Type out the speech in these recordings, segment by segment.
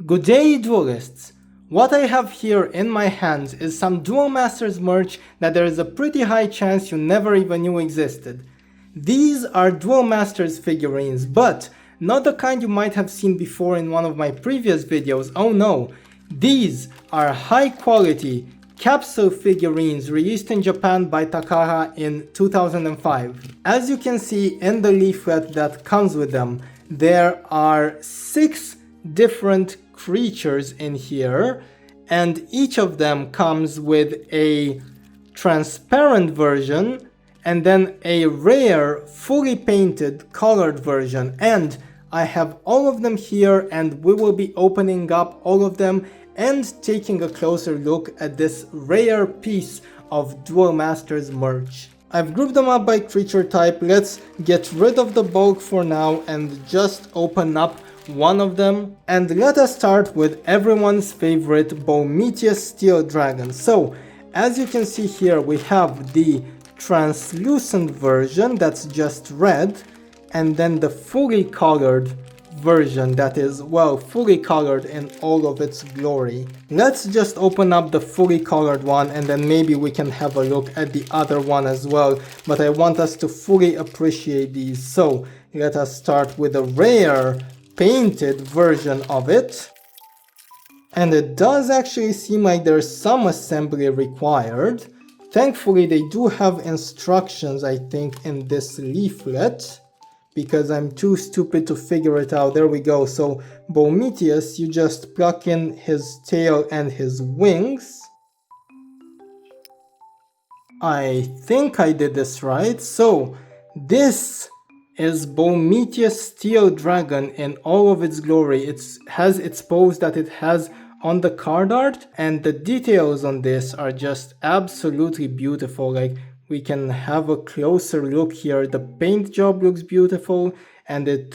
Good day, duelists! What I have here in my hands is some Duel Masters merch that there is a pretty high chance you never even knew existed. These are Duel Masters figurines, but not the kind you might have seen before in one of my previous videos. Oh no, these are high quality capsule figurines released in Japan by Takara in 2005. As you can see in the leaflet that comes with them, there are 6 different creatures in here, and each of them comes with a transparent version and then a rare fully painted colored version. And I have all of them here, and we will be opening up all of them and taking a closer look at this rare piece of Duel Masters merch. I've grouped them up by creature type. Let's get rid of the bulk for now and just open up one of them. And let us start with everyone's favorite Bometia Steel Dragon. So, as you can see here, we have the translucent version that's just red, and then the fully colored version that is, well, fully colored in all of its glory. Let's just open up the fully colored one, and then maybe we can have a look at the other one as well, but I want us to fully appreciate these. So let us start with a rare painted version of it, and it does actually seem like there's some assembly required. Thankfully they do have instructions, I think, in this leaflet, because I'm too stupid to figure it out. There we go. So Betius, you just pluck in his tail and his wings. I think I did this right. So this is Bometia Steel Dragon in all of its glory. It has its pose that it has on the card art, and the details on this are just absolutely beautiful. Like, we can have a closer look here. The paint job looks beautiful, and it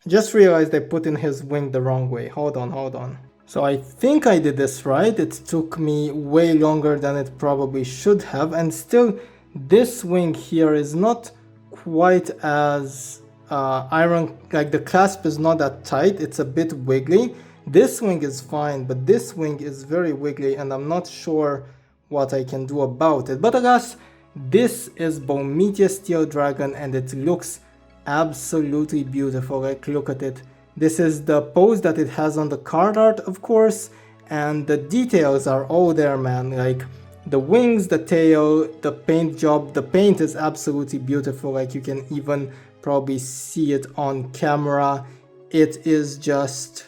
just realized I put in his wing the wrong way. Hold on. So I think I did this right. It took me way longer than it probably should have, and still this wing here is not quite as iron, like the clasp is not that tight, it's a bit wiggly. This wing is fine, but this wing is very wiggly, and I'm not sure what I can do about it. But alas, this is Bometia Steel Dragon, and it looks absolutely beautiful. Like, look at it. This is the pose that it has on the card art, of course, and the details are all there, man. Like, the wings, the tail, the paint job, the paint is absolutely beautiful. Like, you can even probably see it on camera. It is just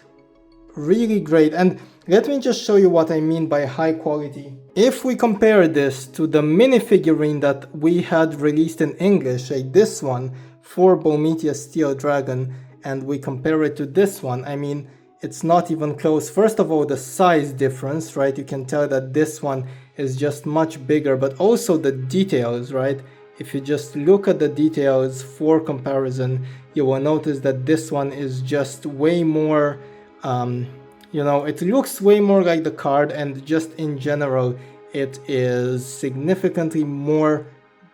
really great. And let me just show you what I mean by high quality. If we compare this to the minifigurine that we had released in English, like this one for Bometia Steel Dragon, and we compare it to this one, I mean, it's not even close. First of all, the size difference, right? You can tell that this one is just much bigger, but also the details, right? If you just look at the details for comparison, you will notice that this one is just way more, you know, it looks way more like the card, and just in general, it is significantly more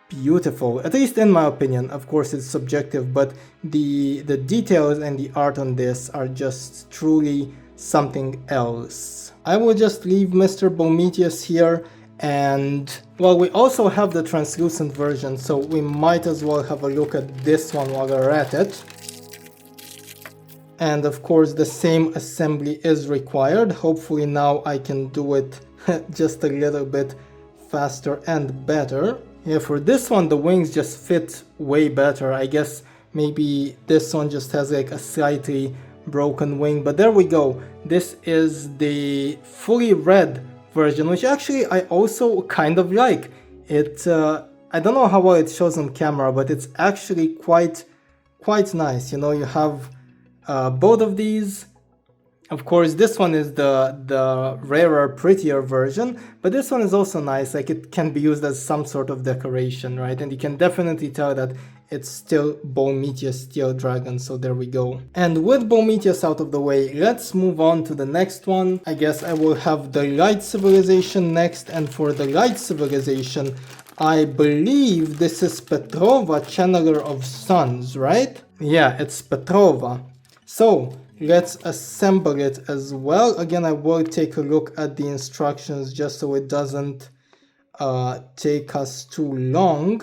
beautiful, at least in my opinion. Of course, it's subjective, but the details and the art on this are just truly something else. I will just leave Mr. Bometius here, and well, we also have the translucent version, so we might as well have a look at this one while we're at it. And of course, the same assembly is required. Hopefully now I can do it just a little bit faster and better. Yeah, for this one, the wings just fit way better. I guess maybe this one just has like a slightly broken wing, but there we go. This is the fully red version, which actually I also kind of like. It, I don't know how well it shows on camera, but it's actually quite nice. You know, you have both of these. Of course, this one is the rarer, prettier version, but this one is also nice. Like, it can be used as some sort of decoration, right? And you can definitely tell that it's still Bometia Steel Dragon, so there we go. And with Bometius out of the way, let's move on to the next one. I guess I will have the Light Civilization next, and for the Light Civilization, I believe this is Petrova, Channeler of Suns, right? Yeah, it's Petrova. So let's assemble it as well. Again, I will take a look at the instructions just so it doesn't take us too long.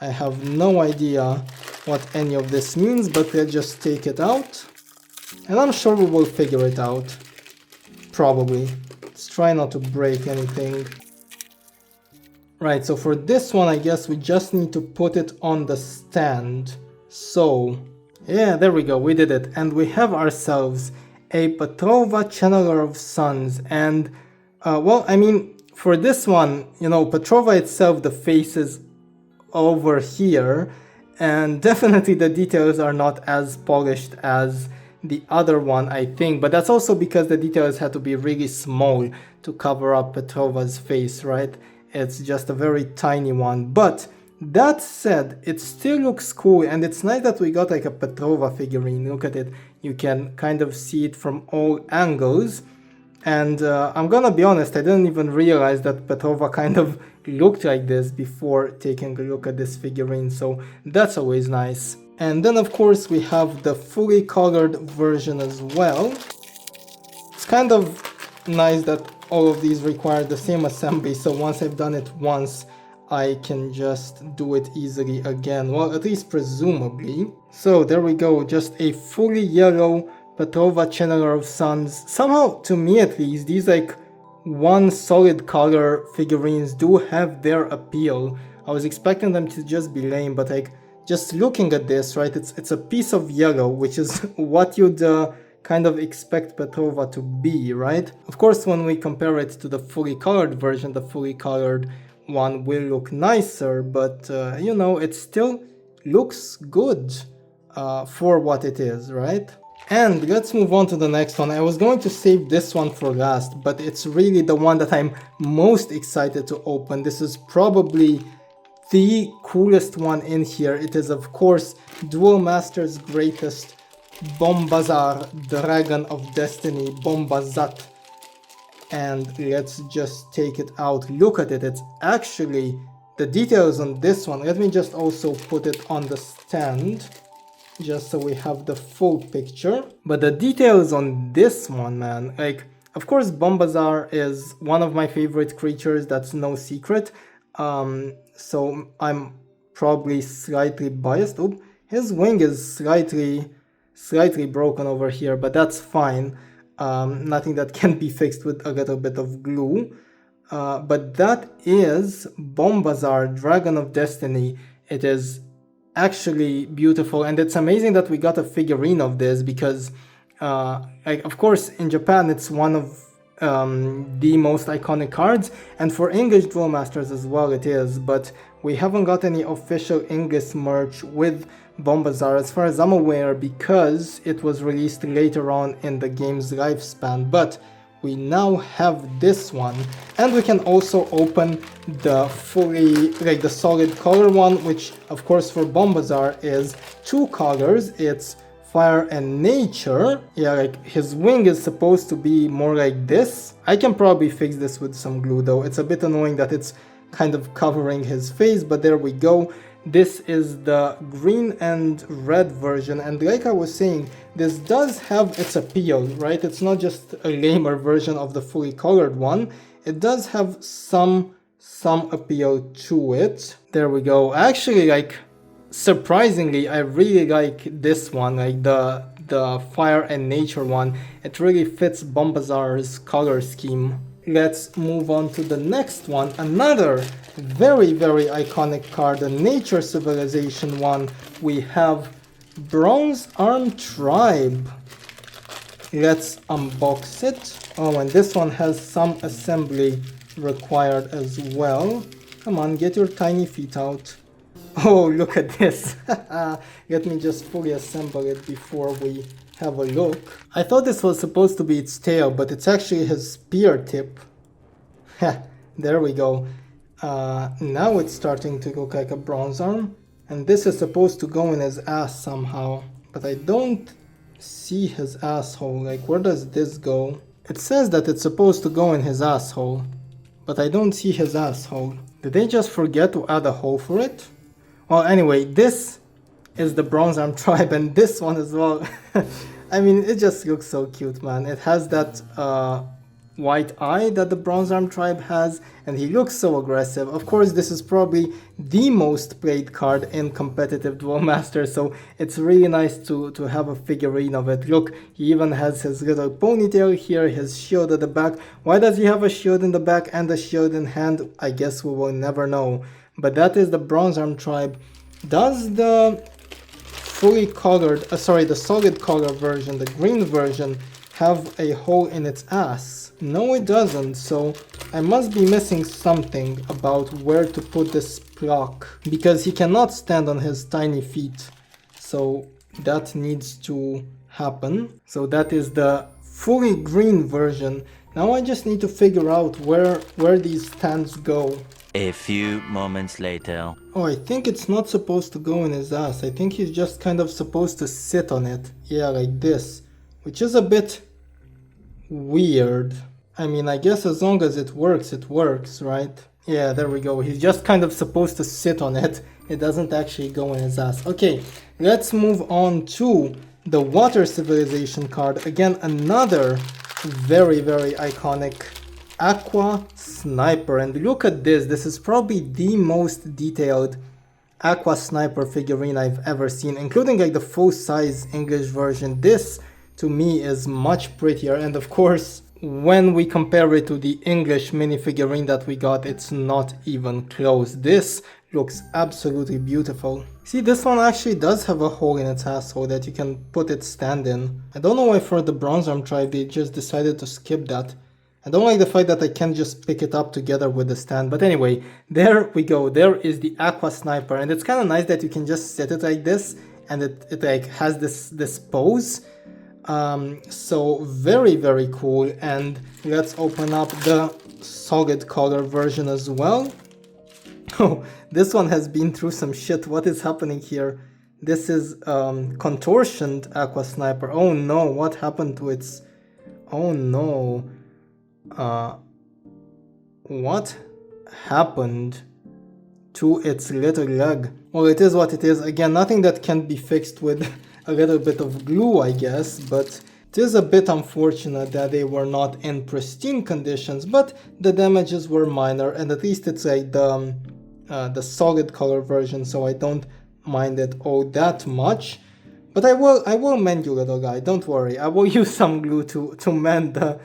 I have no idea what any of this means, but let's just take it out. And I'm sure we will figure it out. Probably. Let's try not to break anything. Right, so for this one, I guess we just need to put it on the stand. So, yeah, there we go, we did it. And we have ourselves a Petrova Channeler of Suns. And, well, I mean, for this one, you know, Petrova itself, the face is over here. And definitely the details are not as polished as the other one, I think. But that's also because the details had to be really small to cover up Petrova's face, right? It's just a very tiny one. But that said, it still looks cool, and it's nice that we got like a Petrova figurine. Look at it. You can kind of see it from all angles. And I'm gonna be honest, I didn't even realize that Petrova kind of looked like this before taking a look at this figurine, so that's always nice. And then of course we have the fully colored version as well. It's kind of nice that all of these require the same assembly, so once I've done it once, I can just do it easily again. Well, at least presumably. So there we go, just a fully yellow Petrova Channeler of Suns. Somehow, to me at least, these like one solid color figurines do have their appeal. I was expecting them to just be lame, but like just looking at this, right, it's a piece of yellow, which is what you'd kind of expect Petrova to be, right? Of course, when we compare it to the fully colored version, the fully colored one will look nicer, but you know, it still looks good for what it is, right? And let's move on to the next one. I was going to save this one for last, but it's really the one that I'm most excited to open. This is probably the coolest one in here. It is, of course, Duel Masters' greatest Bombazar, Dragon of Destiny, Bombazat. And let's just take it out. Look at it. It's actually, the details on this one. Let me just also put it on the stand, just so we have the full picture. But the details on this one, man, like, of course, Bombazar is one of my favorite creatures. That's no secret. So I'm probably slightly biased. Oop, his wing is slightly broken over here, but that's fine. Nothing that can be fixed with a little bit of glue. But that is Bombazar, Dragon of Destiny. It is actually beautiful, and it's amazing that we got a figurine of this because, like, of course, in Japan it's one of the most iconic cards, and for English Duel Masters as well it is, but we haven't got any official English merch with Bombazar as far as I'm aware, because it was released later on in the game's lifespan. But we now have this one, and we can also open the fully, like, the solid color one, which of course for Bombazar is two colors. It's fire and nature. Yeah, like his wing is supposed to be more like this. I can probably fix this with some glue though. It's a bit annoying that it's kind of covering his face, but there we go. This is the green and red version, and like I was saying, this does have its appeal, right? It's not just a lamer version of the fully colored one. It does have some appeal to it. There we go. Actually, like, surprisingly, I really like this one, like the fire and nature one. It really fits Bombazar's color scheme. Let's move on to the next one. Another very, very iconic card, the Nature Civilization one. We have BronzeArm Tribe. Let's unbox it. Oh, and this one has some assembly required as well. Come on, get your tiny feet out. Oh, look at this. Let me just fully assemble it before we have a look. I thought this was supposed to be its tail, but it's actually his spear tip. There we go. Now it's starting to look like a bronze arm, and this is supposed to go in his ass somehow, but I don't see his asshole. Like, where does this go? It says that it's supposed to go in his asshole, but I don't see his asshole. Did they just forget to add a hole for it? Well, anyway, this is the BronzeArm Tribe, and this one as well. I mean, it just looks so cute, man. It has that white eye that the BronzeArm Tribe has, and he looks so aggressive. Of course, this is probably the most played card in competitive Duel Masters, so it's really nice to have a figurine of it. Look, he even has his little ponytail here, his shield at the back. Why does he have a shield in the back and a shield in hand? I guess we will never know. But that is the BronzeArm Tribe. Does the fully colored, the solid color version, the green version, have a hole in its ass? No, it doesn't, so I must be missing something about where to put this block, because he cannot stand on his tiny feet, so that needs to happen. So that is the fully green version. Now I just need to figure out where these stands go. A few moments later. Oh, I think it's not supposed to go in his ass. I think he's just kind of supposed to sit on it. Yeah, like this. Which is a bit weird. I mean, I guess as long as it works, right? Yeah, there we go. He's just kind of supposed to sit on it. It doesn't actually go in his ass. Okay, let's move on to the Water Civilization card. Again, another very, very iconic Aqua Sniper. And look at this. This is probably the most detailed Aqua Sniper figurine I've ever seen, including like the full-size English version. This, to me, is much prettier. And of course, when we compare it to the English mini figurine that we got, it's not even close. This looks absolutely beautiful. See, this one actually does have a hole in its asshole that you can put its stand in. I don't know why for the BronzeArm Tribe they just decided to skip that. I don't like the fact that I can't just pick it up together with the stand, but anyway, there we go. There is the Aqua Sniper, and it's kind of nice that you can just set it like this, and it like has this pose. So very, very cool. And let's open up the solid color version as well. Oh, this one has been through some shit. What is happening here? This is contortioned Aqua Sniper. Oh no, what happened to its... Oh no. What happened to its little leg? Well, it is what it is. Again, nothing that can be fixed with a little bit of glue, I guess, but it is a bit unfortunate that they were not in pristine conditions, but the damages were minor, and at least it's like the solid color version, so I don't mind it all that much. But I will mend you, little guy, don't worry. I will use some glue to mend the...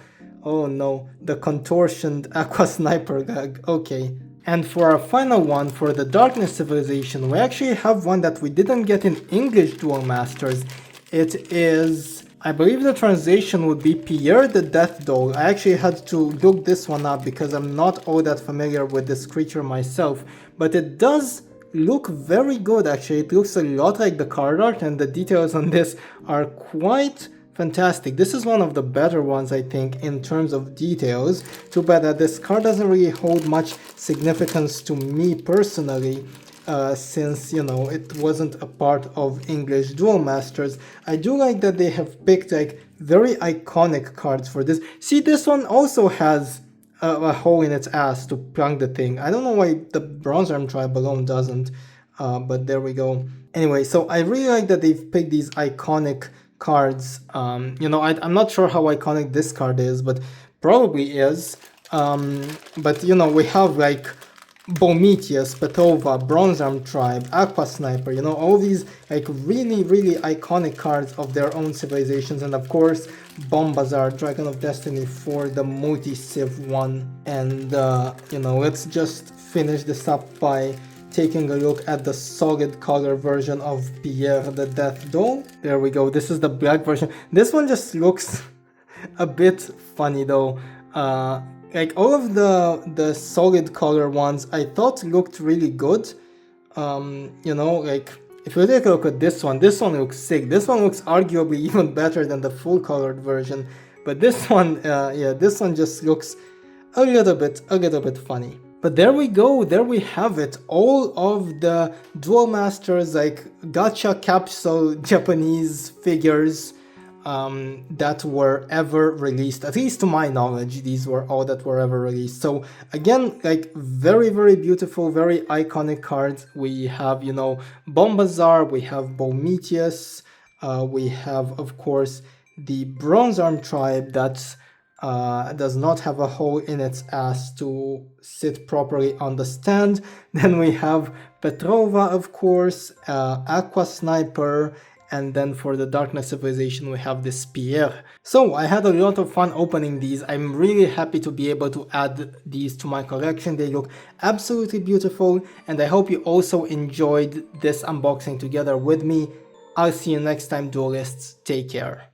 Oh no, the contortioned Aqua Sniper gag. Okay. And for our final one, for the Darkness Civilization, we actually have one that we didn't get in English Duel Masters. It is, I believe the translation would be Pierre the Death Doll. I actually had to look this one up because I'm not all that familiar with this creature myself. But it does look very good actually. It looks a lot like the card art, and the details on this are quite fantastic. This is one of the better ones, I think, in terms of details. Too bad that this card doesn't really hold much significance to me personally, since, you know, it wasn't a part of English Duel Masters. I do like that they have picked like very iconic cards for this. See, this one also has a hole in its ass to plunk the thing. I don't know why the BronzeArm Tribe alone doesn't, but there we go. Anyway, so I really like that they've picked these iconic cards. You know, I'm not sure how iconic this card is, but probably is. But you know, we have like Bometia, Petrova, BronzeArm Tribe, Aqua Sniper, you know, all these like really, really iconic cards of their own civilizations, and of course Bombazar, Dragon of Destiny for the multi-civ one. And you know, let's just finish this up by taking a look at the solid color version of Pierre the Death Doll. There we go. This is the black version. This one just looks a bit funny though. Like all of the solid color ones I thought looked really good. You know, like if you take a look at this one looks sick. This one looks arguably even better than the full colored version. But this one, yeah, this one just looks a little bit funny. But there we go, there we have it, all of the Duel Masters like gacha capsule Japanese figures that were ever released. At least to my knowledge, these were all that were ever released. So again, like very, very beautiful, very iconic cards. We have, you know, Bombazar, we have Bometius, We have, of course, the BronzeArm Tribe that does not have a hole in its ass to sit properly on the stand. Then we have Petrova, of course, Aqua Sniper, and then for the Darkness Civilization we have the Spear. So I had a lot of fun opening these. I'm really happy to be able to add these to my collection. They look absolutely beautiful, and I hope you also enjoyed this unboxing together with me. I'll see you next time, duelists. Take care.